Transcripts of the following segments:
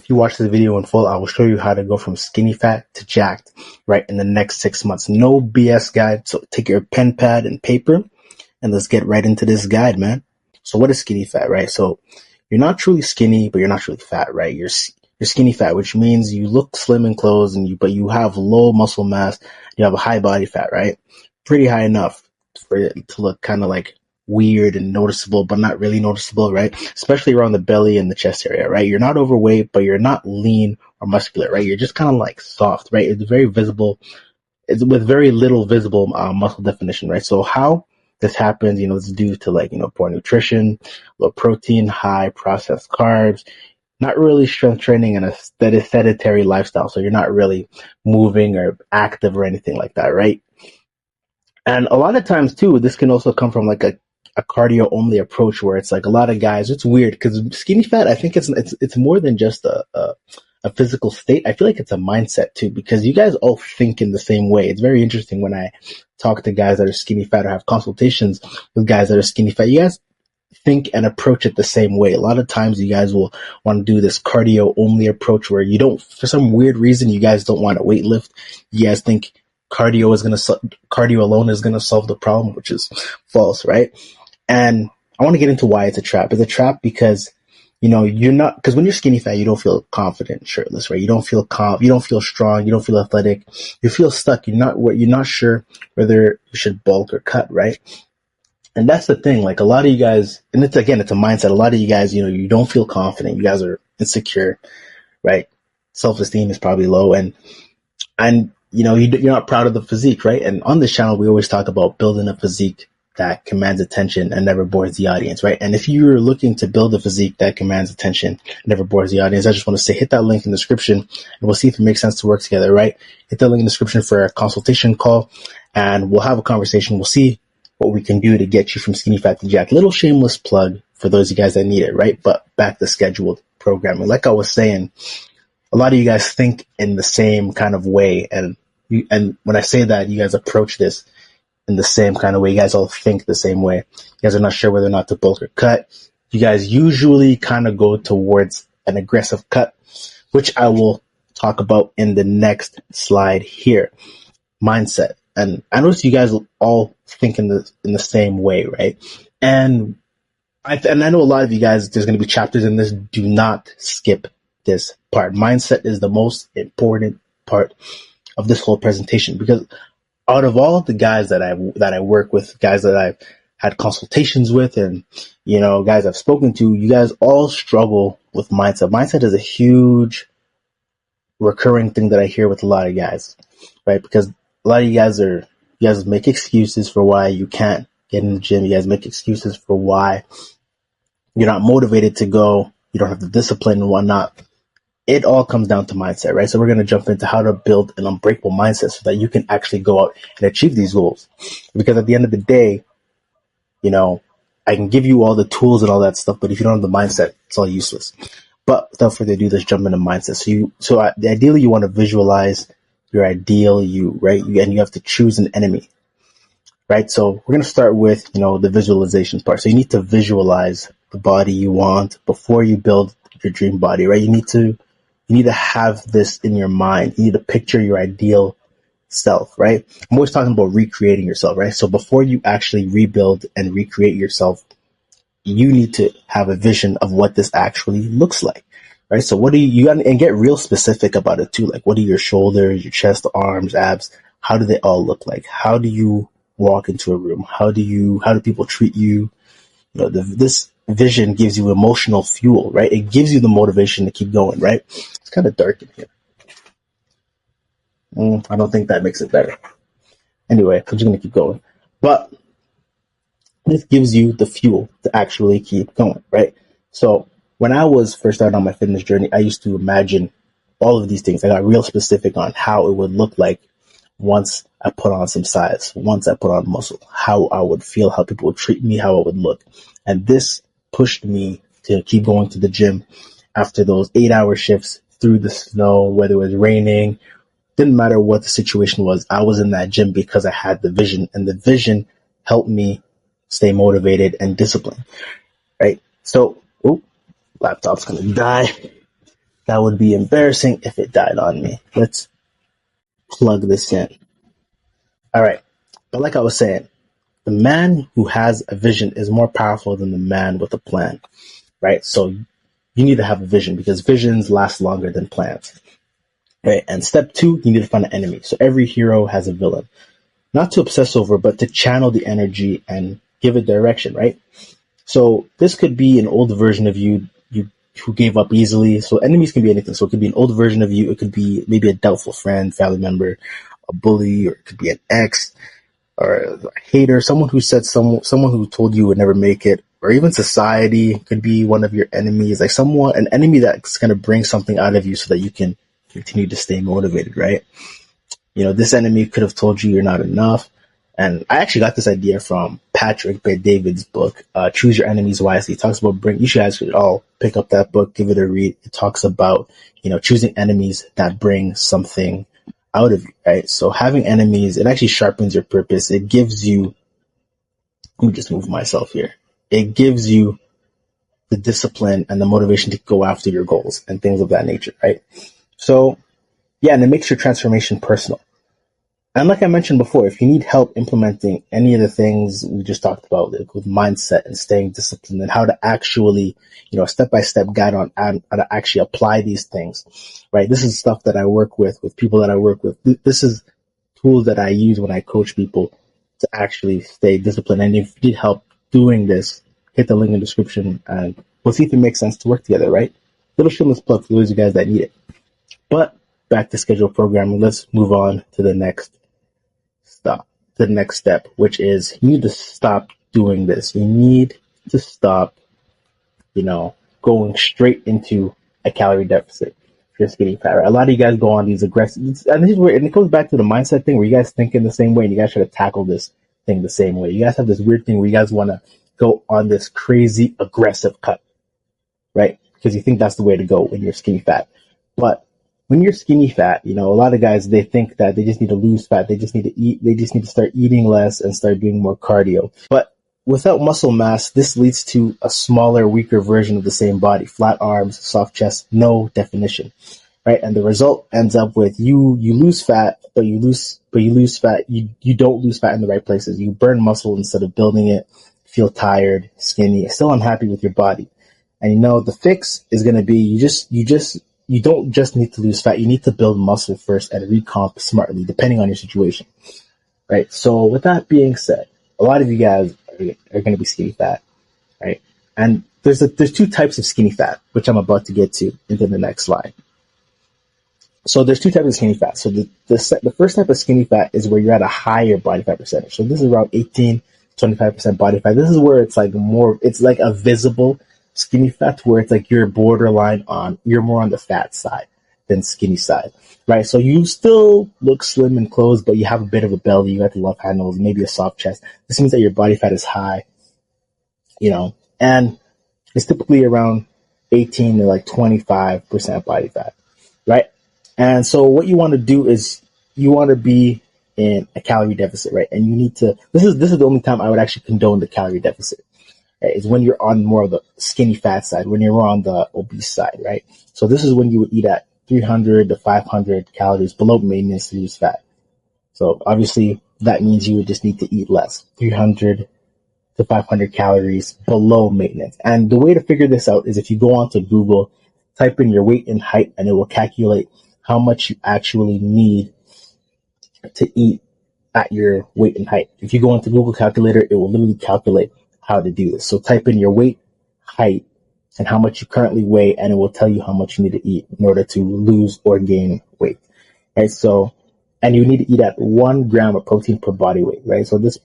if you watch this video in full, I will show you how to go from skinny fat to jacked, right, in the next 6 months. No BS guide. So take your pen, pad, and paper, and let's get right into this guide, man. So what is skinny fat, right? So you're not truly skinny, but you're not truly fat, right? You're skinny fat, which means you look slim in clothes, but you have low muscle mass. You have a high body fat, right? Pretty high enough for it to look kind of like weird and noticeable, but not really noticeable, right? Especially around the belly and the chest area, right? You're not overweight, but you're not lean or muscular, right? You're just kind of like soft, right? It's very visible. It's with very little visible muscle definition, right? So how this happens, it's due to poor nutrition, low protein, high processed carbs, not really strength training, and a sedentary lifestyle. So you're not really moving or active or anything like that, right? And a lot of times too, this can also come from like a cardio only approach where it's like a lot of guys, it's weird because skinny fat, I think it's more than just a physical state. I feel like it's a mindset too, because you guys all think in the same way. It's very interesting when I talk to guys that are skinny fat or have consultations with guys that are skinny fat. You guys think and approach it the same way. A lot of times you guys will want to do this cardio only approach where you don't, for some weird reason, you guys don't want to weight lift. You guys think cardio alone is going to solve the problem, which is false, right? And I want to get into why it's a trap. It's a trap because, because when you're skinny fat, you don't feel confident shirtless, right? You don't feel you don't feel strong, you don't feel athletic, you feel stuck. You're not sure whether you should bulk or cut, right? And that's the thing, like a lot of you guys, and it's a mindset. A lot of you guys, you don't feel confident. You guys are insecure, right? Self-esteem is probably low, and you're not proud of the physique, right? And on this channel, we always talk about building a physique that commands attention and never bores the audience, right? And if you're looking to build a physique that commands attention, never bores the audience, I just want to say, hit that link in the description and we'll see if it makes sense to work together, right? Hit that link in the description for a consultation call and we'll have a conversation. We'll see what we can do to get you from skinny fat to jacked. Little shameless plug for those of you guys that need it, right? But back to scheduled programming. Like I was saying, a lot of you guys think in the same kind of way. And when I say that, you guys approach this in the same kind of way. You guys all think the same way. You guys are not sure whether or not to bulk or cut. You guys usually kind of go towards an aggressive cut, which I will talk about in the next slide here. Mindset. And I notice you guys all think in the same way, right? And I know a lot of you guys, there's going to be chapters in this. Do not skip this part. Mindset is the most important part of this whole presentation, because out of all the guys that I work with, guys that I've had consultations with, and guys I've spoken to, you guys all struggle with mindset. Mindset is a huge recurring thing that I hear with a lot of guys, right? Because a lot of you guys make excuses for why you can't get in the gym. You guys make excuses for why you're not motivated to go. You don't have the discipline and whatnot. It all comes down to mindset, right? So we're going to jump into how to build an unbreakable mindset so that you can actually go out and achieve these goals. Because at the end of the day, I can give you all the tools and all that stuff, but if you don't have the mindset, it's all useless. But without further ado, let's jump into mindset. Ideally, you want to visualize your ideal you, right? And you have to choose an enemy, right? So we're going to start with, the visualization part. So you need to visualize the body you want before you build your dream body, right? You need to have this in your mind. You need to picture your ideal self, right? I'm always talking about recreating yourself, right? So before you actually rebuild and recreate yourself, you need to have a vision of what this actually looks like, right? So what do you and get real specific about it too. Like, what are your shoulders, your chest, arms, abs? How do they all look like? How do you walk into a room? How do people treat you? This vision gives you emotional fuel, right? It gives you the motivation to keep going, right? It's kind of dark in here. I don't think that makes it better. Anyway, I'm just going to keep going. But this gives you the fuel to actually keep going, right? So when I was first starting on my fitness journey, I used to imagine all of these things. I got real specific on how it would look like once I put on some size, once I put on muscle, how I would feel, how people would treat me, how I would look. And this pushed me to keep going to the gym after those 8-hour shifts through the snow, whether it was raining, didn't matter what the situation was. I was in that gym because I had the vision, and the vision helped me stay motivated and disciplined, right? So, laptop's going to die. That would be embarrassing if it died on me. Let's plug this in. All right. But like I was saying, the man who has a vision is more powerful than the man with a plan, right? So you need to have a vision because visions last longer than plans. Right? And step 2, you need to find an enemy. So every hero has a villain. Not to obsess over, but to channel the energy and give it direction, right? So this could be an old version of you who gave up easily. So enemies can be anything. So it could be an old version of you. It could be maybe a doubtful friend, family member, a bully, or it could be an ex or a hater, someone who said someone who told you would never make it, or even society could be one of your enemies, like an enemy that's going to bring something out of you so that you can continue to stay motivated, right? You know, this enemy could have told you you're not enough. And I actually got this idea from Patrick Bet-David's book, Choose Your Enemies Wisely. It talks about you should actually all pick up that book, give it a read. It talks about, choosing enemies that bring something out of you, right? So having enemies, it actually sharpens your purpose. It gives you, let me just move myself here. It gives you the discipline and the motivation to go after your goals and things of that nature, right? So yeah, and it makes your transformation personal. And like I mentioned before, if you need help implementing any of the things we just talked about, like with mindset and staying disciplined and how to actually, step-by-step guide on how to actually apply these things, right? This is stuff that I work with people that I work with. This is tools that I use when I coach people to actually stay disciplined. And if you need help doing this, hit the link in the description and we'll see if it makes sense to work together, right? Little shameless plug for those of you guys that need it. But back to scheduled programming, let's move on to the next step, which is you need to stop doing this. You need to stop, going straight into a calorie deficit if you're skinny fat. Right? A lot of you guys go on these aggressive, and this is where, and it goes back to the mindset thing where you guys think in the same way and you guys try to tackle this thing the same way. You guys have this weird thing where you guys want to go on this crazy aggressive cut, right? Because you think that's the way to go when you're skinny fat. But when you're skinny fat, a lot of guys, they think that they just need to lose fat. They just need to eat. They just need to start eating less and start doing more cardio. But without muscle mass, this leads to a smaller, weaker version of the same body. Flat arms, soft chest, no definition, right? And the result ends up with you lose fat, but you lose fat. You don't lose fat in the right places. You burn muscle instead of building it. Feel tired, skinny, still unhappy with your body. And the fix is going to be you don't just need to lose fat. You need to build muscle first and recomp smartly, depending on your situation, right? So with that being said, a lot of you guys are going to be skinny fat, right? And there's two types of skinny fat, which I'm about to get to into the next slide. So there's two types of skinny fat. So the first type of skinny fat is where you're at a higher body fat percentage. So this is around 18, 25% body fat. This is where it's like it's like a visible skinny fat where it's like you're you're more on the fat side than skinny side, right? So you still look slim in clothes, but you have a bit of a belly, you got the love handles, maybe a soft chest. This means that your body fat is high, and it's typically around 18 to like 25% body fat, right? And so what you want to do is you want to be in a calorie deficit, right? And you need to, this is the only time I would actually condone the calorie deficit. Right, is when you're on more of the skinny fat side, when you're more on the obese side, right? So this is when you would eat at 300 to 500 calories below maintenance to lose fat. So obviously that means you would just need to eat less, 300 to 500 calories below maintenance. And the way to figure this out is if you go onto Google, type in your weight and height, and it will calculate how much you actually need to eat at your weight and height. If you go into Google Calculator, it will literally calculate how to do this. So type in your weight, height, and how much you currently weigh, and it will tell you how much you need to eat in order to lose or gain weight. Right? So, and you need to eat at 1 gram of protein per body weight, right? So this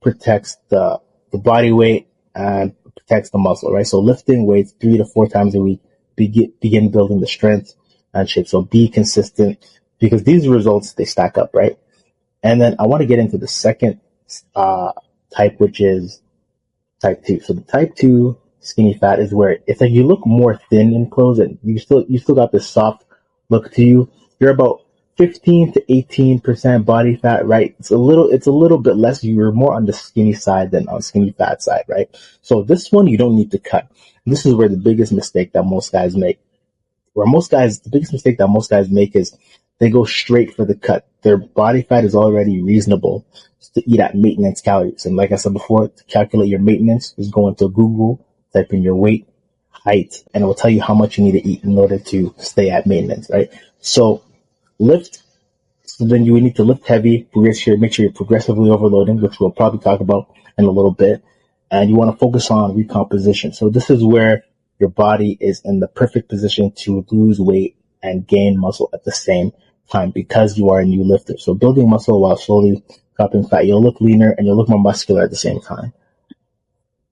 protects the body weight and protects the muscle, right? So lifting weights 3 to 4 times a week, begin building the strength and shape. So be consistent because these results, they stack up, right? And then I want to get into the second type, which is type 2. So the type 2 skinny fat is where it's like you look more thin in clothes and you still got this soft look to you. You're about 15 to 18% body fat, right? It's a little bit less. You're more on the skinny side than on skinny fat side, right? So this one you don't need to cut. This is where the biggest mistake that most guys make Where most guys, the biggest mistake that most guys make is they go straight for the cut. Their body fat is already reasonable to eat at maintenance calories. And like I said before, to calculate your maintenance, just go into Google, type in your weight, height, and it will tell you how much you need to eat in order to stay at maintenance, right? So then you would need to lift heavy, make sure you're progressively overloading, which we'll probably talk about in a little bit. And you want to focus on recomposition. So this is where your body is in the perfect position to lose weight and gain muscle at the same time because you are a new lifter. So building muscle while slowly dropping fat, you'll look leaner and you'll look more muscular at the same time.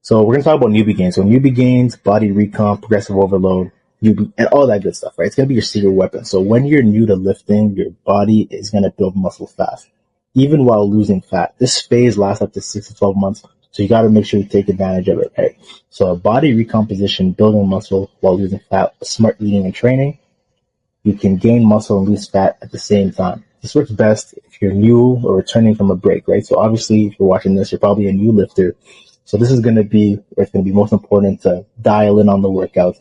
So we're going to talk about Newbie Gains. So Newbie Gains, body recomp, progressive overload, and all that good stuff, right? It's going to be your secret weapon. So when you're new to lifting, your body is going to build muscle fast, even while losing fat. This phase lasts up to 6 to 12 months. So you got to make sure you take advantage of it, right? So body recomposition, building muscle while losing fat, smart eating and training, you can gain muscle and lose fat at the same time. This works best if you're new or returning from a break, right? So obviously, if you're watching this, you're probably a new lifter. So this is going to be where it's going to be most important to dial in on the workout,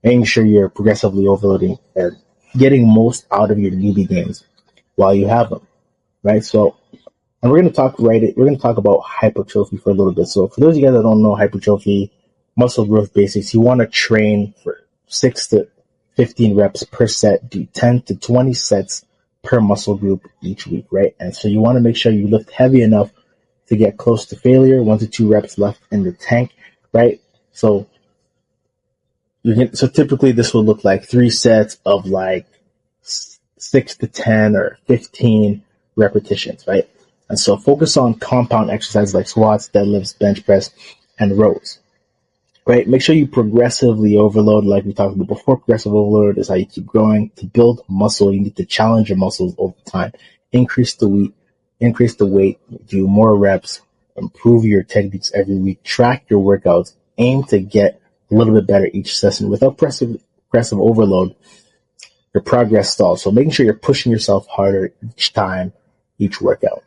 making sure you're progressively overloading and getting most out of your newbie gains while you have them, right? So, and we're going to talk about hypertrophy for a little bit. So for those of you guys that don't know hypertrophy, muscle growth basics, you want to train for 6 to 15 reps per set, do 10 to 20 sets per muscle group each week, right? And so you want to make sure you lift heavy enough to get close to failure, 1 to 2 reps left in the tank, right? So typically this will look like 3 sets of like 6 to 10 or 15 repetitions, right? And so focus on compound exercises like squats, deadlifts, bench press, and rows, right? Make sure you progressively overload, like we talked about before. Progressive overload is how you keep growing. To build muscle, you need to challenge your muscles over time. Increase the weight, do more reps, improve your techniques every week, track your workouts, aim to get a little bit better each session. Without progressive overload, your progress stalls. So making sure you're pushing yourself harder each time, each workout.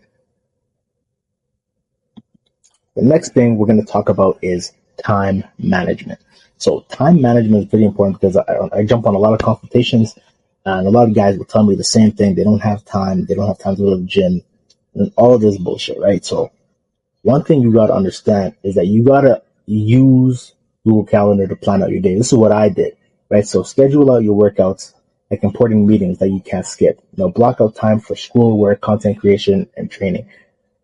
The next thing we're going to talk about is time management. So time management is pretty important because I jump on a lot of consultations and a lot of guys will tell me the same thing. They don't have time. They don't have time to go to the gym and all of this bullshit, right? So one thing you got to understand is that you got to use Google Calendar to plan out your day. This is what I did, right? So schedule out your workouts, like important meetings that you can't skip. Block out time for schoolwork, content creation, and training,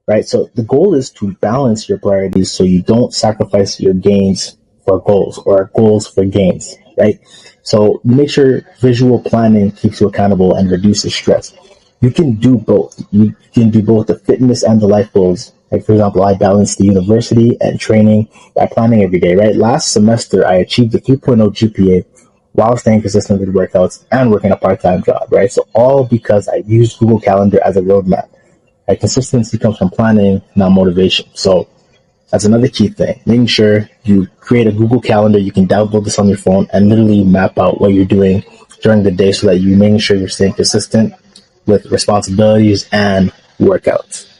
right? So the goal is to balance your priorities so you don't sacrifice your gains for goals or goals for gains, right? So make sure visual planning keeps you accountable and reduces stress. You can do both. You can do both the fitness and the life goals. Like, for example, I balanced the university and training by planning every day, right? Last semester, I achieved a 3.0 GPA while staying consistent with workouts and working a part-time job, right? So all because I used Google Calendar as a roadmap. Right? Consistency comes from planning, not motivation. So that's another key thing. Making sure you create a Google Calendar. You can download this on your phone and literally map out what you're doing during the day so that you're making sure you're staying consistent with responsibilities and workouts.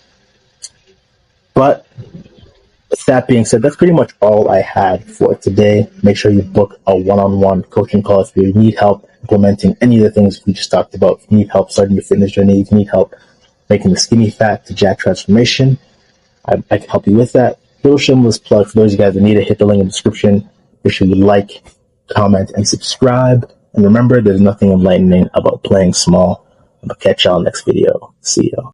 But with that being said, that's pretty much all I had for today. Make sure you book a one-on-one coaching call if you need help implementing any of the things we just talked about. If you need help starting your fitness journey, if you need help making the skinny fat to jack transformation, I can help you with that. Little shameless plug for those of you guys that need to hit the link in the description. Make sure you like, comment, and subscribe. And remember, there's nothing enlightening about playing small. I'll catch y'all next video. See y'all.